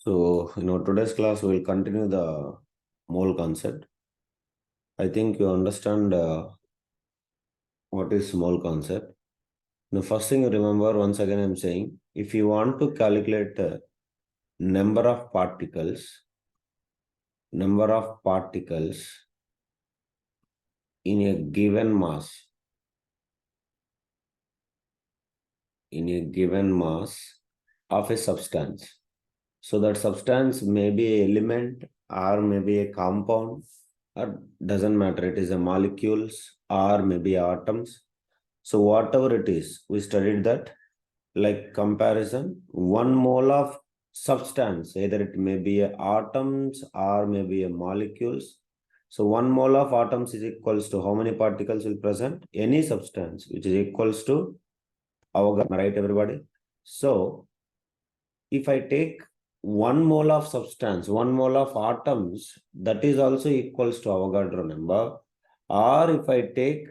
So, today's class we will continue the mole concept. I think you understand what is mole concept. The first thing you remember, once again I'm saying, if you want to calculate the number of particles in a given mass, of a substance. So that substance may be an element or maybe a compound, or doesn't matter, it is a molecules or maybe atoms. So whatever it is, we studied that like comparison, 1 mole of substance, either it may be a atoms or maybe a molecules. So 1 mole of atoms is equals to how many particles will present? Any substance, which is equals to Avogadro, right everybody? So if I take 1 mole of substance, 1 mole of atoms, that is also equals to Avogadro number. Or if I take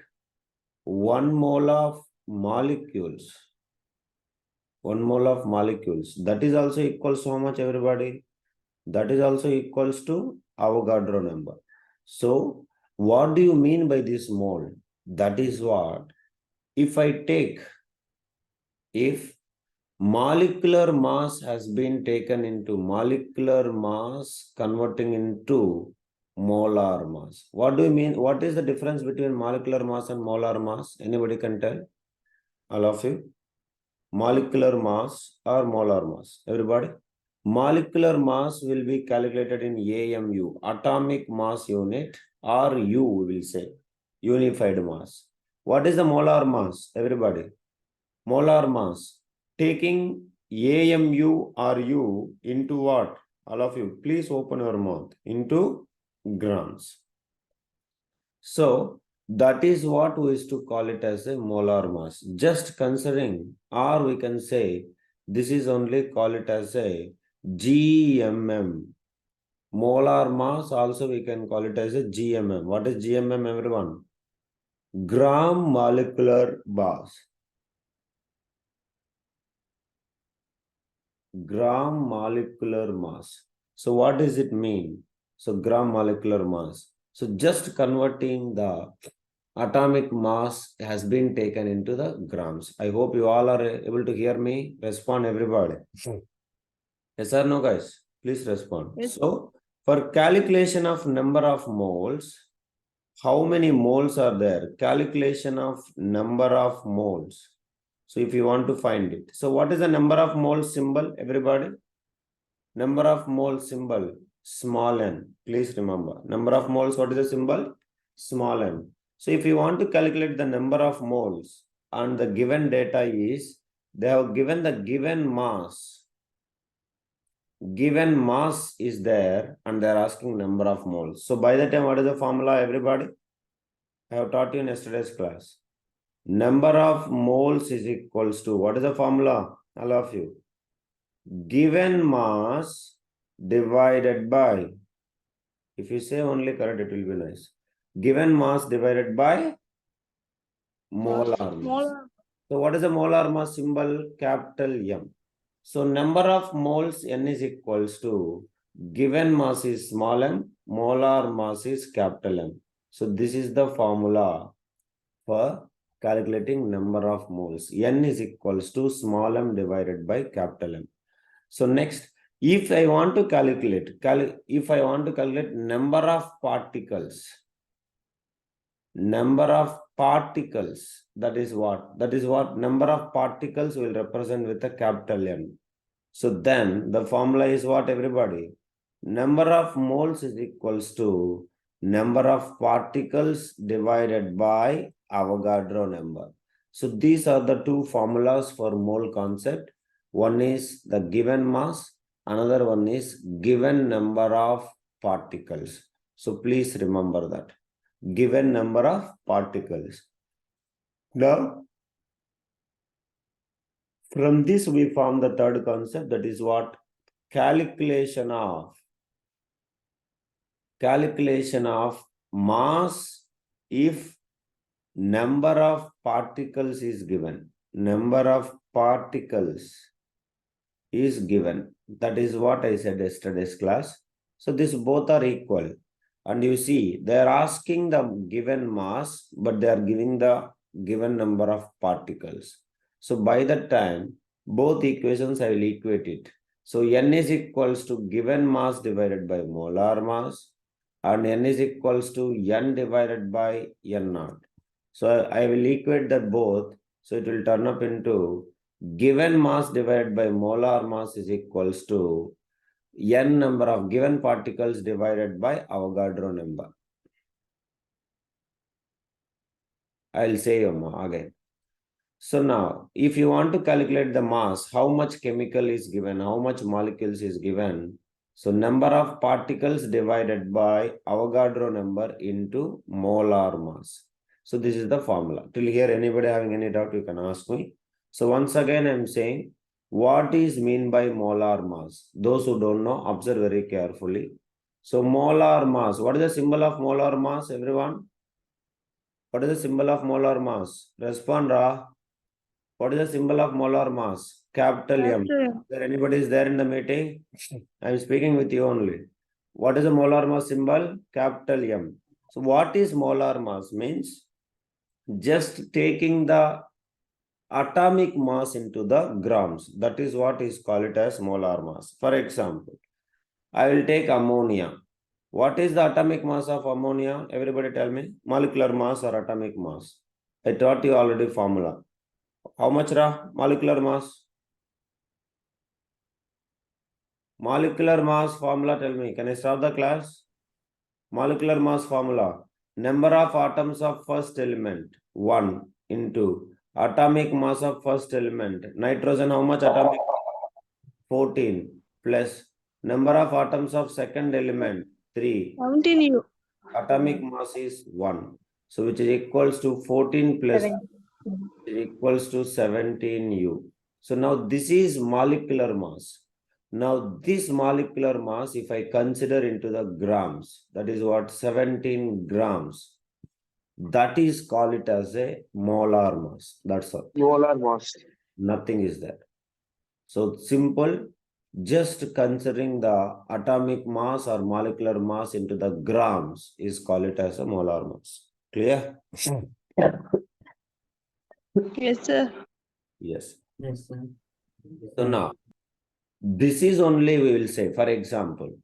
1 mole of molecules, 1 mole of molecules, that is also equals to how much everybody? That is also equals to Avogadro number. So what do you mean by this mole? That is what, if molecular mass has been taken into molecular mass converting into molar mass. What do you mean? What is the difference between molecular mass and molar mass? Anybody can tell? All of you? Molecular mass or molar mass? Everybody? Molecular mass will be calculated in AMU, atomic mass unit, or U, we will say, unified mass. What is the molar mass? Everybody? Molar mass. Taking AMU or U into what? All of you, please open your mouth. Into grams. So that is what we used to call it as a molar mass. Just considering, or we can say, this is only call it as a GMM. Molar mass also we can call it as a GMM. What is GMM, everyone? Gram molecular mass. Gram molecular mass. So what does it mean? So gram molecular mass. So just converting the atomic mass has been taken into the grams. I hope you all are able to hear me. Respond everybody. Yes or no, guys? Please respond. Yes. So for calculation of number of moles, how many moles are there? Calculation of number of moles. So if you want to find it. So what is the number of moles symbol, everybody? Number of moles symbol, small n. Please remember. Number of moles, what is the symbol? Small n. So if you want to calculate the number of moles and the given data is, they have given the given mass. Given mass is there and they are asking number of moles. So by the time, what is the formula, everybody? I have taught you in yesterday's class. Number of moles is equals to, what is the formula? All of you. Given mass divided by, if you say only correct, it will be nice. Given mass divided by molar mass. So what is the molar mass symbol? Capital M. So number of moles N is equals to, given mass is small m, molar mass is capital M. So this is the formula for calculating number of moles. N is equals to small m divided by capital M. So next, if I want to calculate number of particles, that is what number of particles will represent with a capital M. So then the formula is what, everybody? Number of moles is equals to number of particles divided by Avogadro number. So these are the two formulas for mole concept. One is the given mass, another one is given number of particles. So please remember that. Given number of particles. Now, from this we form the third concept, that is what? Calculation of mass if number of particles is given. Number of particles is given. That is what I said yesterday's class. So these both are equal. And you see, they are asking the given mass, but they are giving the given number of particles. So by that time, both equations I will equate it. So N is equals to given mass divided by molar mass, and N is equals to N divided by N naught. So I will equate that both. So it will turn up into given mass divided by molar mass is equals to N number of given particles divided by Avogadro number. I'll say again. So now, if you want to calculate the mass, how much chemical is given, how much molecules is given. So number of particles divided by Avogadro number into molar mass. So this is the formula. Till here, anybody having any doubt, you can ask me. So once again, I'm saying, what is mean by molar mass? Those who don't know, observe very carefully. So molar mass, what is the symbol of molar mass, everyone? What is the symbol of molar mass? Respond, Ra. What is the symbol of molar mass? Capital M. Is there anybody is there in the meeting? I'm speaking with you only. What is the molar mass symbol? Capital M. So what is molar mass? Means just taking the atomic mass into the grams. That is what is called as molar mass. For example, I will take ammonia. What is the atomic mass of ammonia? Everybody tell me. Molecular mass or atomic mass? I taught you already formula. How much, Ra? Molecular mass? Molecular mass formula, tell me. Can I start the class? Molecular mass formula. Number of atoms of first element. 1 into atomic mass of first element. Nitrogen, how much atomic? 14 plus number of atoms of second element. 3. Continue. Atomic mass is 1. So which is equals to 14 plus is equals to 17U. So now this is molecular mass. Now this molecular mass, if I consider into the grams, that is what 17 grams. That is call it as a molar mass. That's all. Molar mass. Nothing is there. So simple, just considering the atomic mass or molecular mass into the grams is call it as a molar mass. Clear? Yes, sir. Yes. Yes, sir. So now, this is only we will say, for example,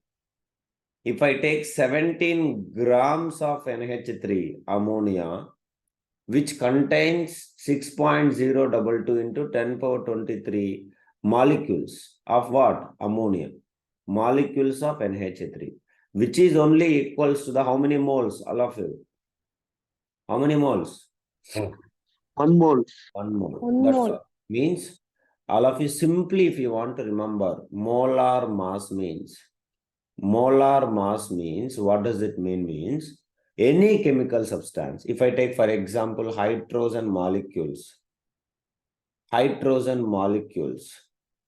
if I take 17 grams of NH3 ammonia, which contains 6.022 into 10 power 23 molecules of what? Ammonia. Molecules of NH3, which is only equals to the how many moles, all of you? How many moles? 1 mole. 1 mole. One That's mole. all. Means, all of you simply, if you want to remember, molar mass means, what does it mean? Means, any chemical substance. If I take, for example, hydrogen molecules,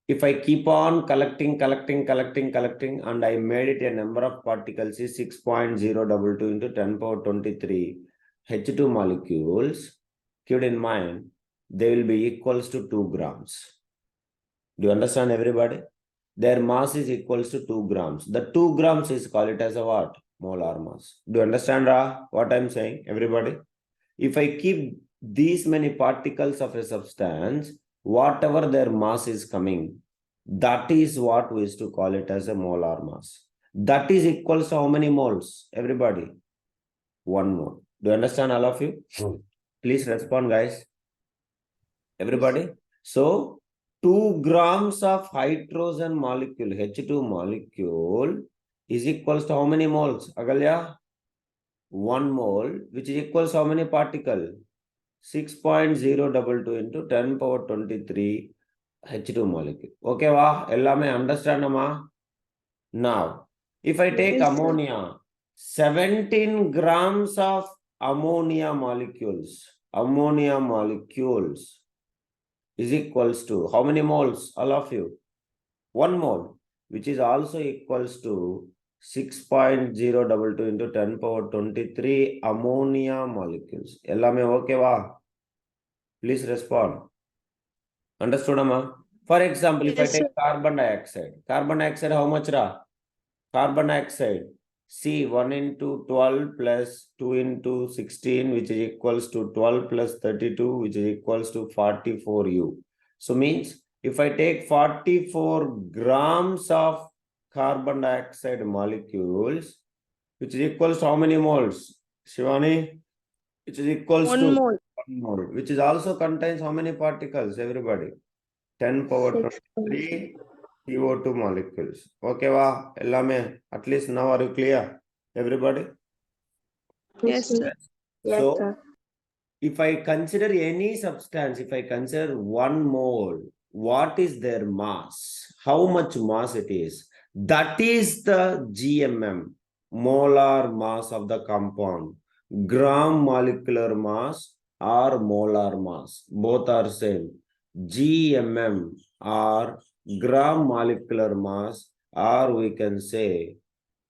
if I keep on collecting, and I made it a number of particles is 6.022 into 10 power 23 H2 molecules, keep in mind, they will be equals to 2 grams. Do you understand, everybody? Their mass is equals to 2 grams. The 2 grams is called it as a what? Molar mass. Do you understand, Ra, what I'm saying, everybody? If I keep these many particles of a substance, whatever their mass is coming, that is what we used to call it as a molar mass. That is equals to how many moles, everybody? 1 mole. Do you understand, all of you? Please respond, guys. Everybody? So, 2 grams of hydrogen molecule, H2 molecule, is equals to how many moles, Agalya? 1 mole, which is equals to how many particles? 6.022 into 10 power 23 H2 molecule. Okay, wow, ellame understand, amma? Now, if I take Yes, sir. ammonia, 17 grams of ammonia molecules is equals to how many moles, all of you? 1 mole, which is also equals to 6.022 into 10 power 23 ammonia molecules. Ellame okay, va? Please respond. Understood, amma? For example, if I Yes, take sir. carbon dioxide, how much ra? Carbon dioxide, C 1 into 12 plus 2 into 16, which is equals to 12 plus 32, which is equals to 44 U. So means if I take 44 grams of carbon dioxide molecules, which is equals to how many moles? Shivani? Which is equals 1 to mole. 1 mole, which is also contains how many particles, everybody? 10 power 6. 23 CO2 molecules. Okay, wow. At least now are you clear? Everybody? Yes, sir. Yes, So, sir. if I consider any substance, if I consider 1 mole, what is their mass? How much mass it is? That is the GMM, molar mass of the compound. Gram molecular mass or molar mass, both are same. GMM or gram molecular mass, or we can say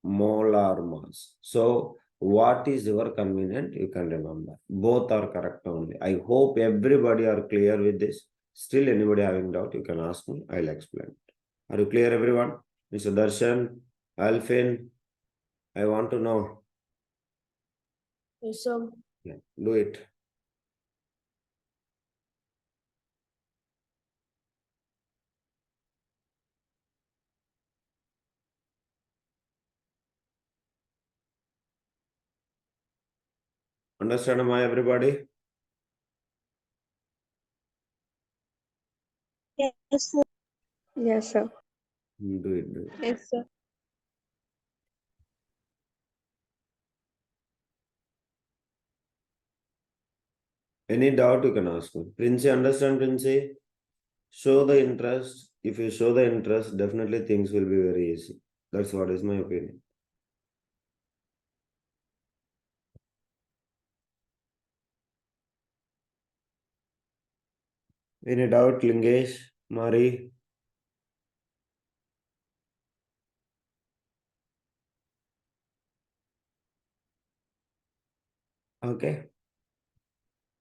molar mass. So, what is your convenient? You can remember. Both are correct only. I hope everybody are clear with this. Still, anybody having doubt, you can ask me. I'll explain. Are you clear, everyone? Mr. Darshan, Alfin, I want to know. Yes, sir. Yeah, do it. Understand, am I, everybody? Yes, sir. Yes, sir. Do it, do it. Yes, sir. Any doubt, you can ask me. Princey, understand, Princey? Show the interest. If you show the interest, definitely things will be very easy. That's what is my opinion. Any doubt, Lingesh, Mari? Okay.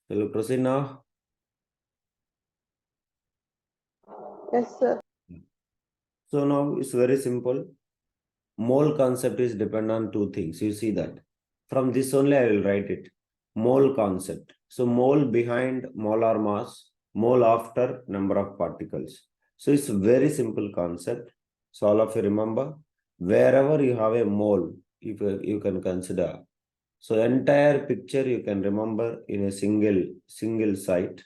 Shall we proceed now? Yes, sir. So now it's very simple. Mole concept is depend on two things. You see that. From this only I will write it. Mole concept. So mole behind molar mass, mole after number of particles. So it's a very simple concept. So all of you remember, wherever you have a mole, you can consider. So entire picture you can remember in a single site.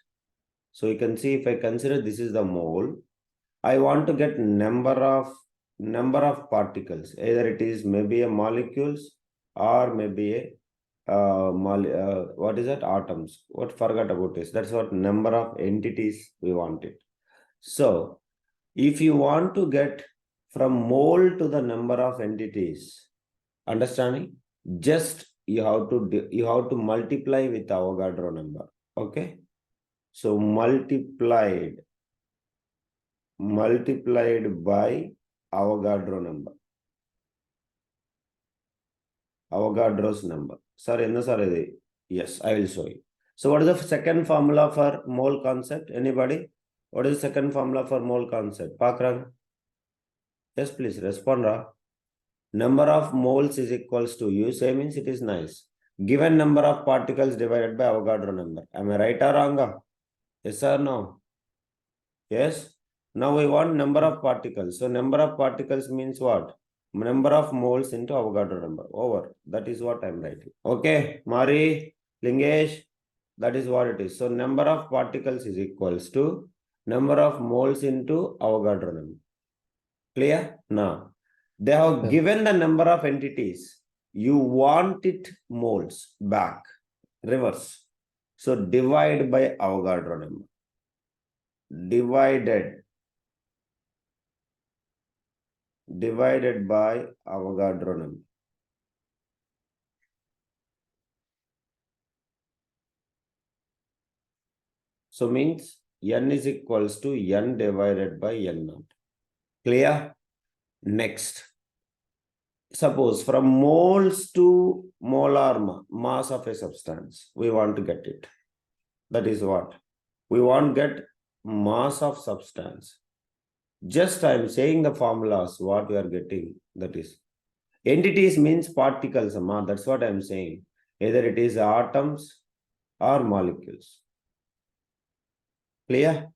So you can see if I consider this is the mole, I want to get number of particles. Either it is maybe a molecules or maybe a what is that? Atoms. What forgot about this? That's what number of entities we want it. So if you want to get from mole to the number of entities, understanding? Just you have to multiply with Avogadro number. Okay. So multiplied by Avogadro number. Avogadro's number. Sir, yes, I will show you. So what is the second formula for mole concept? Anybody? What is the second formula for mole concept? Pakrang? Yes, please respond. Number of moles is equals to U. Say means it is nice. Given number of particles divided by Avogadro number. Am I right or wrong? Yes or no? Yes. Now we want number of particles. So number of particles means what? Number of moles into Avogadro number. Over. That is what I am writing. Okay. Mari, Lingesh, that is what it is. So number of particles is equals to number of moles into Avogadro number. Clear? Now, they have given the number of entities. You want it moles back. Reverse. So divide by Avogadro number. Divided by Avogadro number. So means n is equals to n divided by n naught. Clear? Next. Suppose from moles to molar mass of a substance, we want to get it. That is what? We want to get mass of substance. Just I am saying the formulas, what we are getting, that is. Entities means particles, Amma. That's what I am saying. Either it is atoms or molecules. Clear?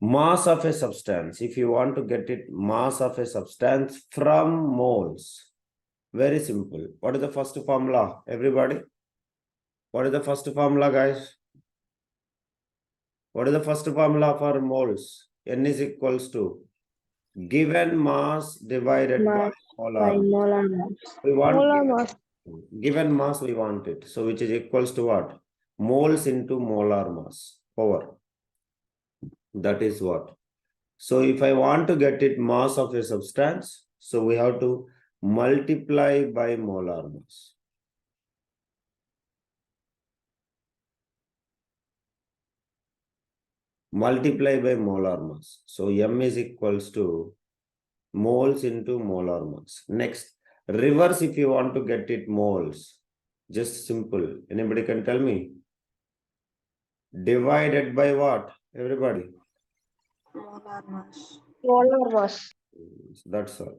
Mass of a substance. If you want to get it, mass of a substance from moles. Very simple. What is the first formula, everybody? What is the first formula, guys? What is the first formula for moles? N is equals to given mass divided by molar. molar mass. We want Molar mass. given mass, we want it. So which is equals to what? Moles into molar mass power. That is what. So if I want to get it mass of a substance, so we have to multiply by molar mass. Multiply by molar mass. So M is equals to moles into molar mass. Next, reverse if you want to get it moles. Just simple. Anybody can tell me? Divided by what? Everybody. Molar mass. Molar mass. That's all.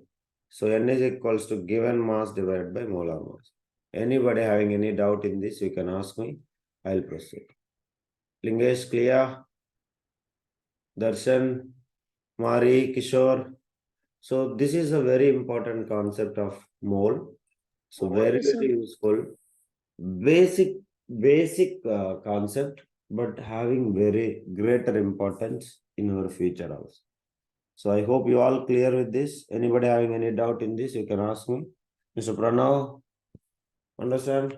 So N is equals to given mass divided by molar mass. Anybody having any doubt in this, you can ask me. I'll proceed. Lingesh, clear? Darshan, Mari, Kishore. So this is a very important concept of mole. So very, very useful. Basic concept, but having very greater importance in our future also. So I hope you all clear with this. Anybody having any doubt in this, you can ask me. Mr. Pranav, understand?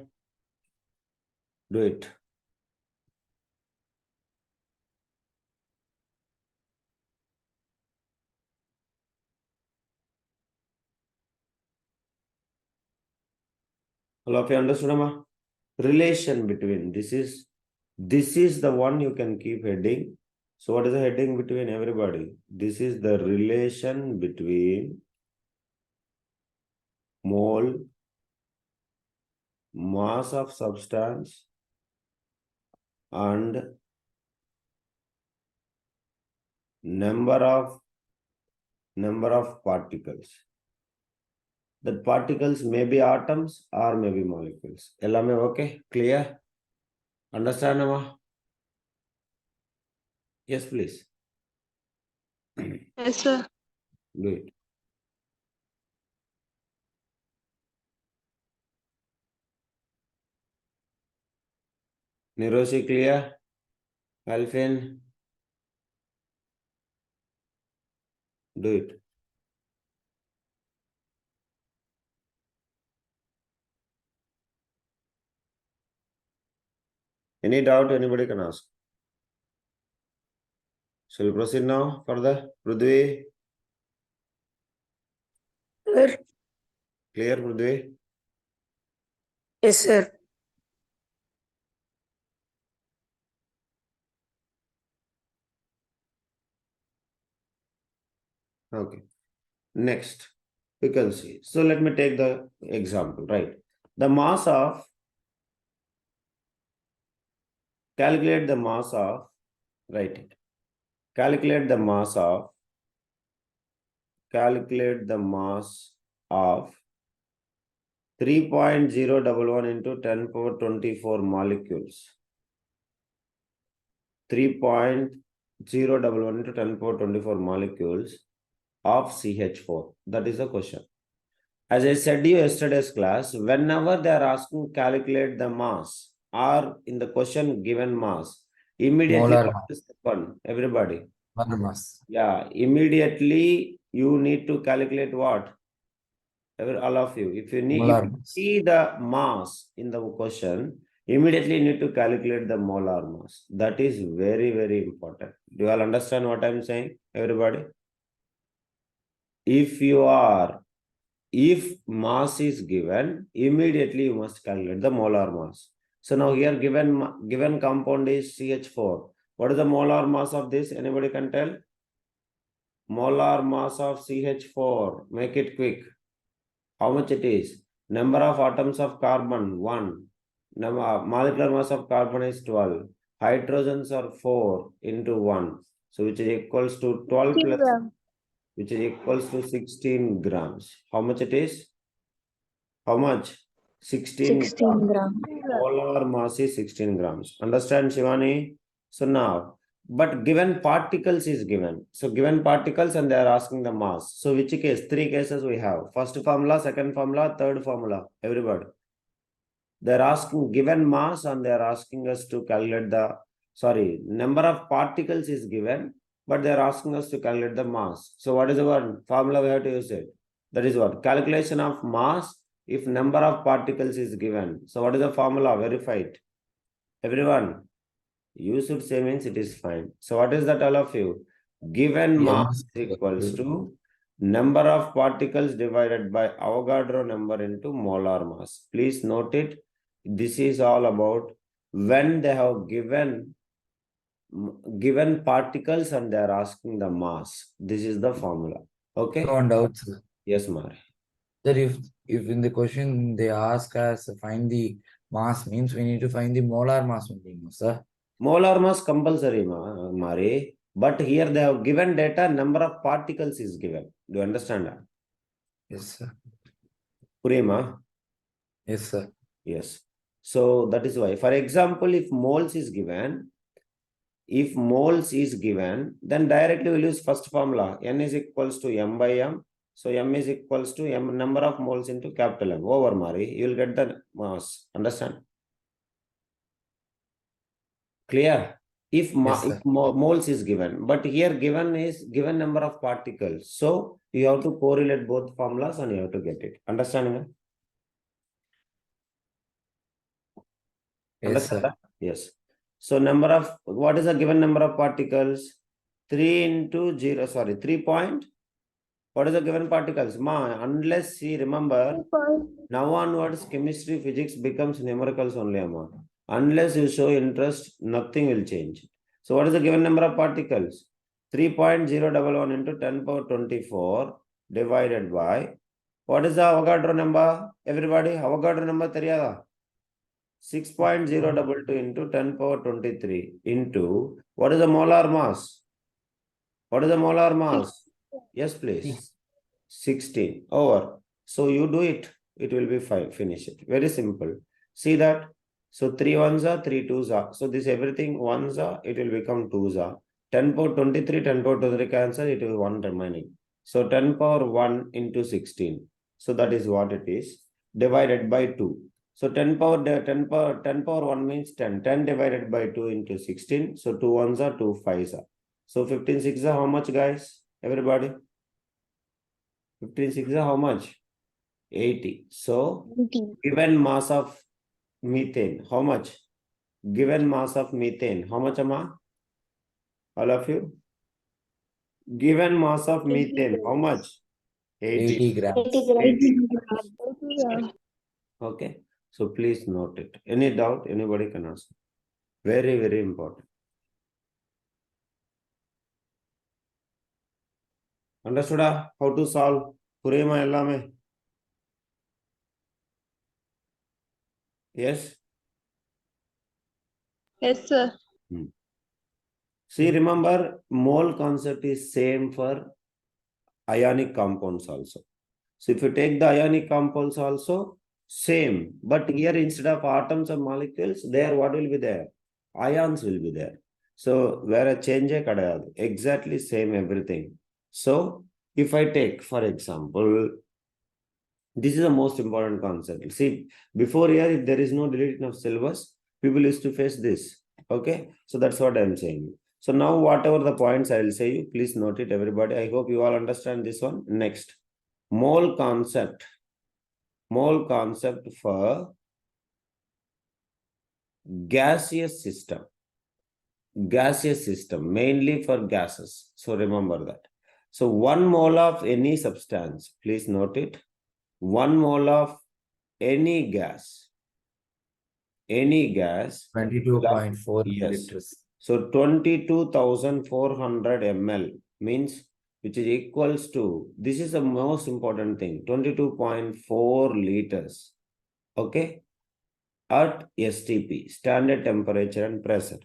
Do it. All of you understood, Amma? Relation between this is the one you can keep heading. So what is the heading between everybody? This is the relation between mole, mass of substance, and number of particles. That particles may be atoms or may be molecules. Ellame okay? Clear? Understand, Amma? Yes, please. Yes, sir. Do it. Niroshi, clear? Alfin? Do it. Any doubt, anybody can ask. Shall we proceed now further? Prudvi? Sir. Clear, Prudvi? Yes, sir. Okay. Next, we can see. So let me take the example, right? The mass of, calculate the mass of, write it. Calculate the mass of 3.011 into 10 power 24 molecules. 3.011 into 10 power 24 molecules of CH4. That is the question. As I said to you yesterday's class, whenever they are asking calculate the mass or in the question given mass, immediately Molar what is happen? Everybody. molar mass. Yeah, immediately you need to calculate what? All of you. If you see the mass in the question, immediately you need to calculate the molar mass. That is very, very important. Do you all understand what I'm saying, everybody? If mass is given, immediately you must calculate the molar mass. So now here given compound is CH4. What is the molar mass of this? Anybody can tell? Molar mass of CH4. Make it quick. How much it is? Number of atoms of carbon, 1. Molecular mass of carbon is 12. Hydrogens are 4 into 1. So which is equals to 12 plus which is equals to 16 grams. How much it is? How much? 16 16 grams. Molar mass is 16 grams. Understand, Shivani? So now, but given particles is given. So given particles and they are asking the mass. So which case? Three cases we have. First formula, second formula, third formula. Everybody. They're asking given mass and they're asking us to calculate the, number of particles is given, but they're asking us to calculate the mass. So what is the one formula we have to use it? That is what? Calculation of mass if number of particles is given. So what is the formula? Verify it. Everyone, you should say means it is fine. So what is that all of you? Given mass equals to number of particles divided by Avogadro number into molar mass. Please note it. This is all about when they have given particles and they are asking the mass. This is the formula. Okay? No doubt, sir. Yes, Mari. That if in the question they ask us to find the mass, means we need to find the molar mass only, no, sir. Molar mass compulsory, Mari. But here they have given data, number of particles is given. Do you understand that? Yes, sir. Purima? Yes, sir. Yes. So that is why. For example, if moles is given, then directly we'll use first formula. N is equals to M by M. So M is equals to M number of moles into capital M. Over, Mari. You will get the mass. Understand? Clear? If moles is given, but here given number of particles. So you have to correlate both formulas and you have to get it. Understand? Yes, sir. Yes. So what is the given number of particles? 3 into 0, 3 point. What is the given particles? Unless you remember, now onwards chemistry, physics becomes numericals only, Amma. Unless you show interest, nothing will change. So what is the given number of particles? 3.011 into 10 power 24 divided by, what is the Avogadro number? Everybody, Avogadro number theriyada? 6.022 into 10 power 23 into, what is the molar mass? What is the molar mass? Yes, please. 16 over. So you do it. It will be fine. Finish it. Very simple. See that? So 3 ones are, 3 twos are. So this everything ones are, it will become twos are. 10 power 23, 10 power 23 cancel, it will be 1 remaining. So 10 power 1 into 16. So that is what it is. Divided by 2. So 10 power 1 means 10. 10 divided by 2 into 16. So 2 ones are, 2 fives are. So 15 6 are how much, guys? Everybody? 15 6 are how much? 80. So given mass of methane, how much? Given mass of methane, how much, Amma? All of you? Given mass of methane, how much? 80 grams. 80 grams. Okay. So please note it. Any doubt, anybody can ask. Very, very important. Understood how to solve? Purima ellame? Yes? Yes, sir. See, remember, mole concept is same for ionic compounds also. So if you take the ionic compounds also, same. But here instead of atoms and molecules, there what will be there? Ions will be there. So where a change kadayadu. Exactly same everything. So if I take, for example, this is the most important concept. See, before here, if there is no deletion of syllabus, people used to face this. Okay. So that's what I'm saying. So now whatever the points I will say you, please note it, everybody. I hope you all understand this one. Next, mole concept for gaseous system, mainly for gases. So remember that. So 1 mole of any substance, please note it. 1 mole of any gas, 22.4 yes. liters. So 22,400 ml means, which is equals to, this is the most important thing, 22.4 liters. Okay. At STP, standard temperature and pressure.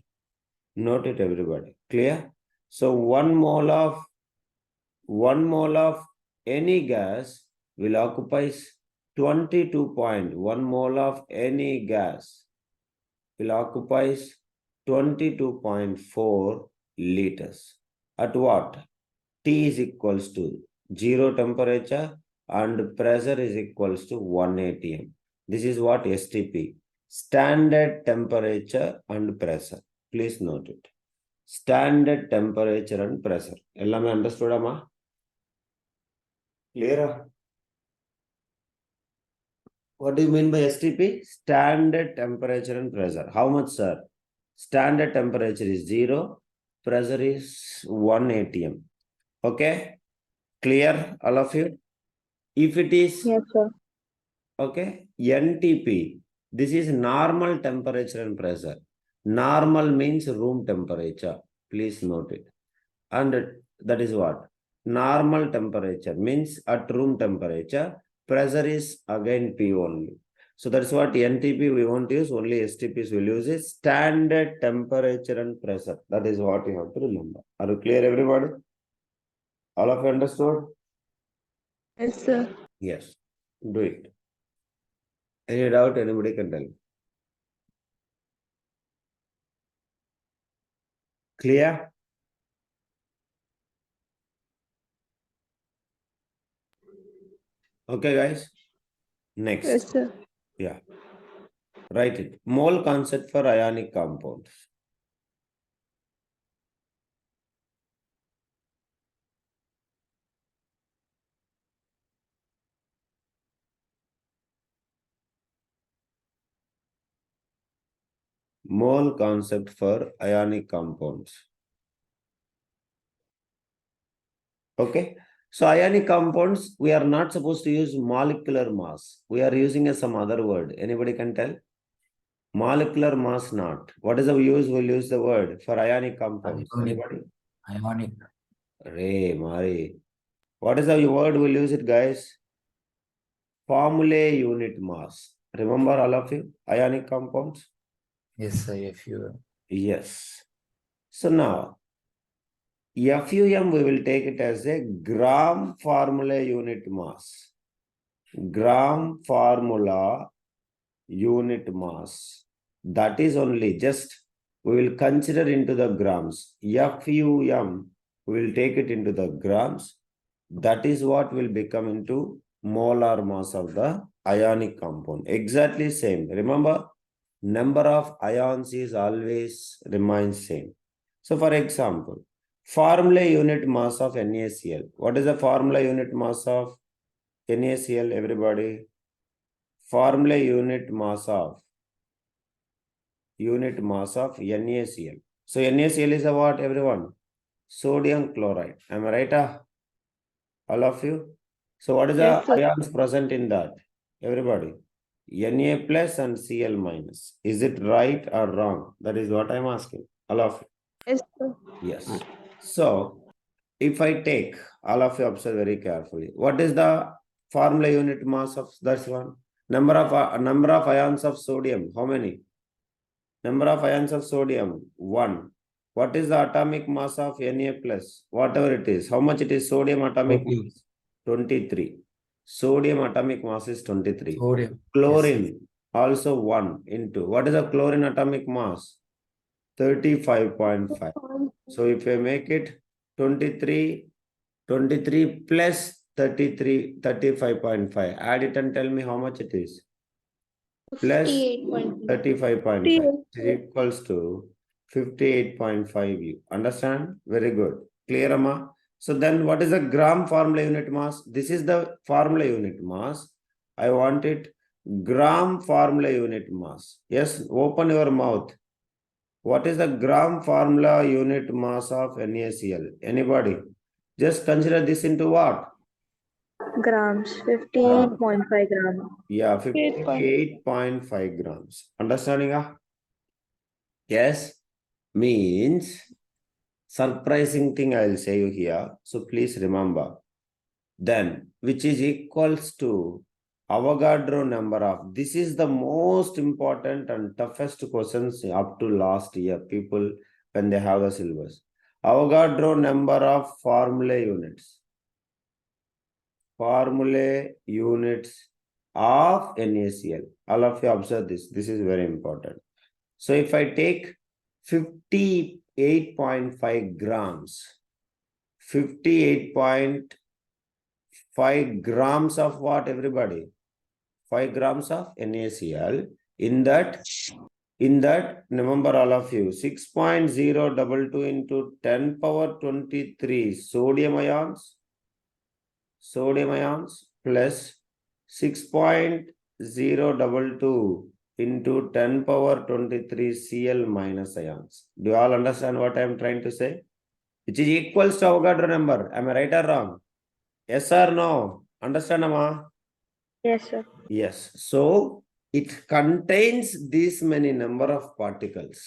Note it, everybody. Clear? So 1 mole of 1 mole of any gas will occupy 22.1 mole of any gas will occupy 22.4 liters. At what? T is equals to 0 temperature and pressure is equals to 1 atm. This is what STP. Standard temperature and pressure. Please note it. Standard temperature and pressure. Ellame understood amma? Clear? What do you mean by STP? Standard temperature and pressure. How much, sir? Standard temperature is 0. Pressure is 1 atm. Okay? Clear, all of you? If it is, Yes, sir. okay, NTP, this is normal temperature and pressure. Normal means room temperature. Please note it. And that is what? Normal temperature means at room temperature. Pressure is again P only. So that's what NTP we won't use, only STPs will use is standard temperature and pressure. That is what you have to remember. Are you clear, everybody? All of you understood? Yes, sir. Yes. Do it. Any doubt, anybody can tell. Clear? Okay, guys. Next. Yes, sir. Yeah. Write it. Mole concept for ionic compounds. Mole concept for ionic compounds. Okay. So ionic compounds, we are not supposed to use molecular mass. We are using some other word. Anybody can tell? Molecular mass not. What is the use? We'll use the word for ionic compounds. Ionic. Anybody? Ionic. Ray, Mari. What is the word? We'll use it, guys. Formulae unit mass. Remember all of you? Ionic compounds? Yes, sir. If you. Yes. So now, FUM we will take it as a gram formula unit mass. Gram formula unit mass. That is only just, we will consider into the grams. FUM, we will take it into the grams. That is what will become into molar mass of the ionic compound. Exactly same. Remember, number of ions is always remains same. So for example, formula unit mass of NaCl. What is the formula unit mass of NaCl, everybody? Formula unit mass of NaCl. So NaCl is a what, everyone? Sodium chloride. Am I right? All of you? So what is Yes, the sir. ions present in that? Everybody. Na plus and Cl minus. Is it right or wrong? That is what I'm asking. All of you. Yes, sir. Yes. So if I take, all of you observe very carefully. What is the formula unit mass of that one? Number of ions of sodium. How many? Number of ions of sodium. 1. What is the atomic mass of Na plus? Whatever it is. How much it is sodium atomic 40. mass? 23. Sodium atomic mass is 23. Sodium. Chlorine Yes, also 1 into. What is the chlorine atomic mass? 35.5. So if I make it 23 plus 33, 35.5. Add it and tell me how much it is. Plus 35.5 is equals to 58.5. You understand? Very good. Clear, Amma? So then what is the gram formula unit mass? This is the formula unit mass. I want it gram formula unit mass. Yes, open your mouth. What is the gram formula unit mass of NaCl? Anybody? Just consider this into what? Grams. 58.5 gram. Yeah, 58.5 grams. Understanding? Yes. Means surprising thing I will say you here. So please remember. Then, which is equals to Avogadro number of. This is the most important and toughest questions up to last year. People, when they have the syllabus. Avogadro number of formula units. formulae units of NaCl. All of you observe this. This is very important. So if I take 58.5 grams, 58.5 grams of what, everybody? 5 grams of NaCl. In that, remember all of you, 6.022 into 10 power 23 sodium ions plus 6.022 into 10 power 23 Cl minus ions. Do you all understand what I am trying to say? Which is equals to Avogadro number. Am I right or wrong? Yes or no? Understand, Amma? Yes, sir. Yes. So it contains this many number of particles.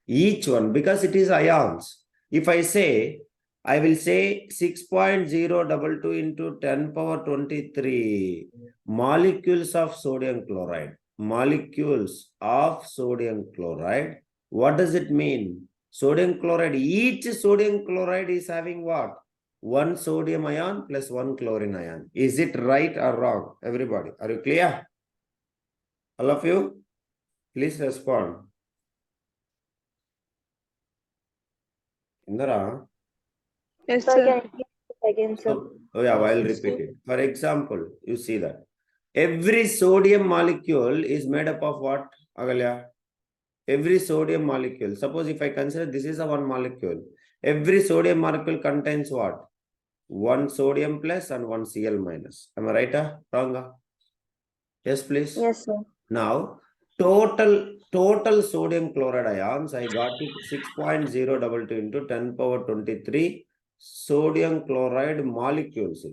Each one, because it is ions. If I say, I will say 6.022 into 10 power 23 molecules of sodium chloride. Molecules of sodium chloride. What does it mean? Sodium chloride, each sodium chloride is having what? One sodium ion plus one chlorine ion. Is it right or wrong? Everybody, are you clear? All of you, please respond. Indra? Yes, sir. Can you again, sir? Oh yeah, I'll repeat it. For example, you see that every sodium molecule is made up of what, Agalya? Every sodium molecule. Suppose if I consider this is a one molecule, every sodium molecule contains what? One sodium plus and one Cl minus. Am I right or wrong? Yes, please. Yes, sir. Now, total sodium chloride ions, I got it 6.022 into 10 power 23 sodium chloride molecules.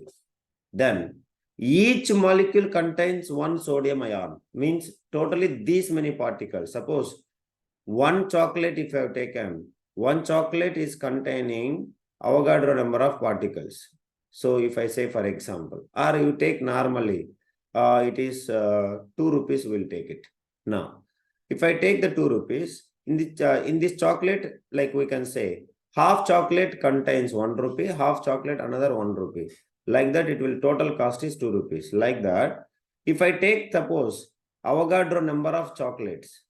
Then, each molecule contains one sodium ion, means totally these many particles. Suppose one chocolate, if I have taken, one chocolate is containing Avogadro number of particles. So if I say, for example, or you take normally, it is 2 rupees, we'll take it. Now, if I take the 2 rupees, in this chocolate, like we can say, half chocolate contains 1 rupee, half chocolate another 1 rupee. Like that, it will total cost is 2 rupees. Like that, if I take, suppose, Avogadro number of chocolates,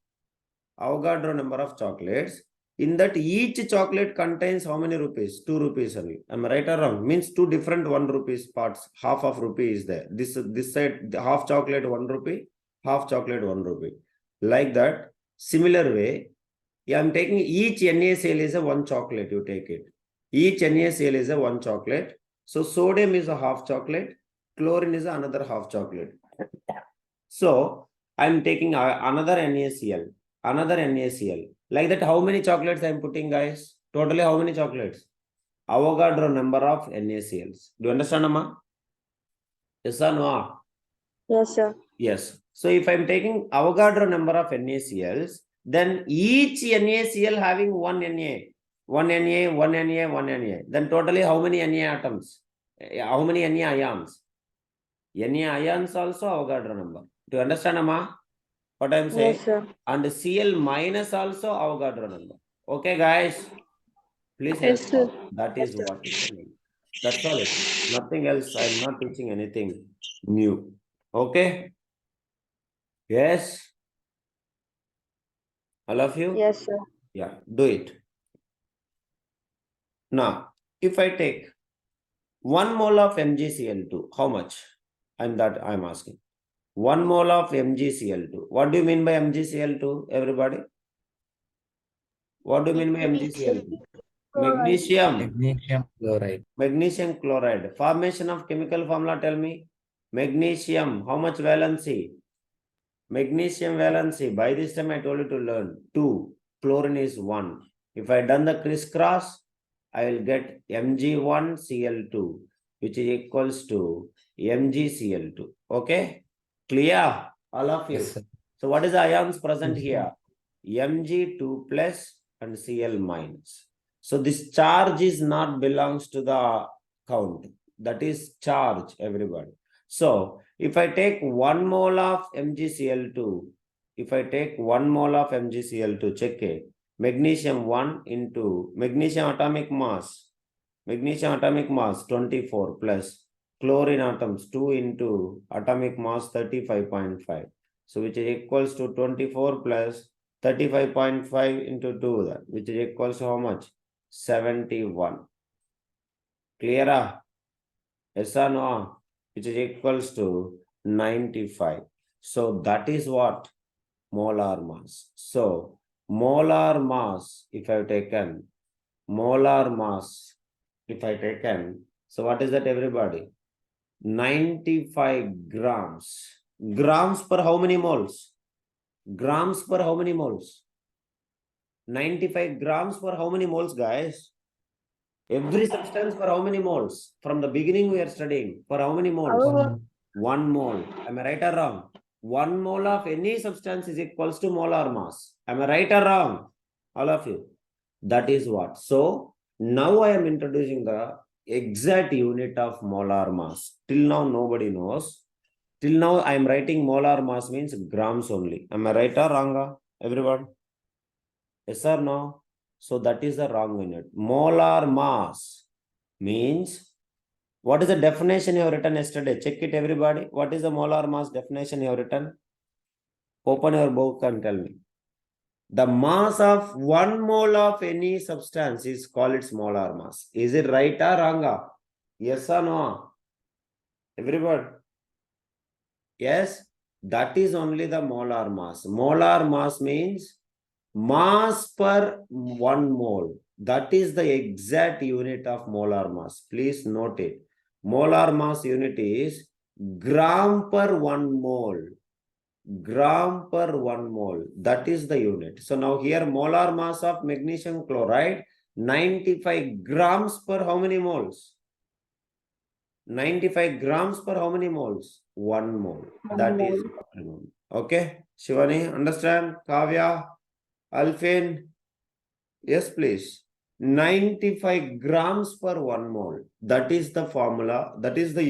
in that each chocolate contains how many rupees? 2 rupees only. Am I right or wrong? Means two different 1 rupees parts. Half of rupee is there. This side, half chocolate 1 rupee, half chocolate 1 rupee. Like that. Similar way, I am taking each NaCl is a 1 chocolate. You take it. Each NaCl is a 1 chocolate. So sodium is a half chocolate. Chlorine is another half chocolate. So I am taking another NaCl. Like that, how many chocolates I am putting, guys? Totally, how many chocolates? Avogadro number of NaCls. Do you understand, Amma? Yes or no? Yes, sir. Yes. So if I am taking Avogadro number of NaCls, then each NaCl having one Na. Then totally, how many Na atoms? How many Na ions? Na ions also Avogadro number. Do you understand, Amma? What I am saying? Yes, sir. And Cl minus also Avogadro number. Okay, guys. Please Yes, sir. respond. That is what it means. That's all it is. Nothing else. I am not teaching anything new. Okay? Yes? All of you? Yes, sir. Yeah, do it. Now, if I take 1 mole of MgCl2, how much? I'm asking. 1 mole of MgCl2. What do you mean by MgCl2, everybody? What do you mean by MgCl2? Magnesium. Magnesium chloride. Magnesium chloride. Formation of chemical formula, tell me. Magnesium, how much valency? Magnesium valency. By this time I told you to learn. 2. Chlorine is 1. If I done the crisscross, I will get Mg1Cl2, which is equals to MgCl2. Okay? Clear? All of you. Yes, sir. So what is the ions present Yes, here? Mg2 plus and Cl minus. So this charge is not belongs to the count. That is charge, everybody. So if I take 1 mole of MgCl2, check it. Magnesium 1 into magnesium atomic mass 24 plus chlorine atoms, 2 into atomic mass 35.5. So which is equals to 24 plus 35.5 into 2, that which is equals to how much? 71. Clear? Yes or no? Which is equals to 95. So that is what? Molar mass. So molar mass, if I've taken, molar mass, if I taken, so what is that, everybody? 95 grams. Grams per how many moles? Grams per how many moles? 95 grams per how many moles, guys? Every substance for how many moles? From the beginning we are studying. For how many moles? Our 1 mole. Am I right or wrong? 1 mole of any substance is equals to molar mass. Am I right or wrong? All of you. That is what. So now I am introducing the exact unit of molar mass. Till now nobody knows. Till now I am writing molar mass means grams only. Am I right or wrong, everyone? Yes or no? So that is the wrong unit. Molar mass means, what is the definition you have written yesterday? Check it, everybody. What is the molar mass definition you have written? Open your book and tell me. The mass of 1 mole of any substance is called its molar mass. Is it right or wrong? Yes or no? Everybody? Yes? That is only the molar mass. Molar mass means mass per 1 mole. That is the exact unit of molar mass. Please note it. Molar mass unit is gram per 1 mole. Gram per 1 mole. That is the unit. So now here molar mass of magnesium chloride, 95 grams per how many moles? 95 grams per how many moles? 1 mole. That is what I know. Okay. Shivani, understand? Kavya? Alfin? Yes, please. 95 grams per 1 mole. That is the formula. That is the